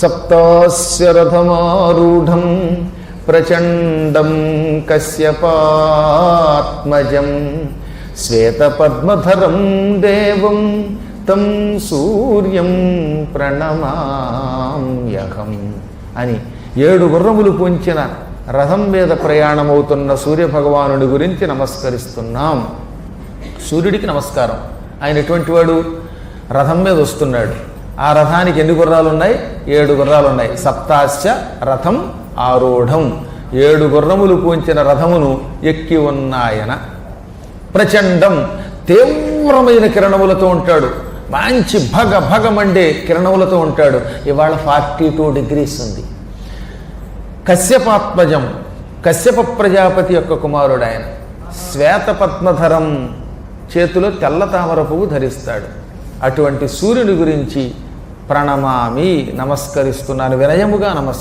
సప్తాస్య రథమారూఢం ప్రచండం కశ్యపాత్మజం శ్వేతపద్మధరం దేవం తం సూర్యం ప్రణమామ్యహం అని 7 గుర్రములు పూంచిన రథం మీద ప్రయాణమవుతున్న సూర్యభగవానుడి గురించి నమస్కరిస్తున్నాం. సూర్యుడికి నమస్కారం. ఆయన ఎటువంటి వాడు? రథం మీద వస్తున్నాడు. ఆ రథానికి ఎన్ని గుర్రాలు ఉన్నాయి? 7 గుర్రాలు ఉన్నాయి. సప్తాస్య రథం ఆరూఢం, 7 గుర్రములు పూంచిన రథమును ఎక్కి ఉన్నాయన. ప్రచండం, తీవ్రమైన కిరణములతో ఉంటాడు. మంచి భగ భగమండే కిరణములతో ఉంటాడు. ఇవాళ 42 degrees ఉంది. కశ్యపాత్మజం, కశ్యప ప్రజాపతి యొక్క కుమారుడు ఆయన. శ్వేతపద్మధరం, చేతిలో తెల్ల తామర పువ్వు ధరిస్తాడు. అటువంటి సూర్యుని గురించి ప్రణమామి, నమస్కరిస్తున్నాను, వినయముగా నమస్కరిస్తున్నాను.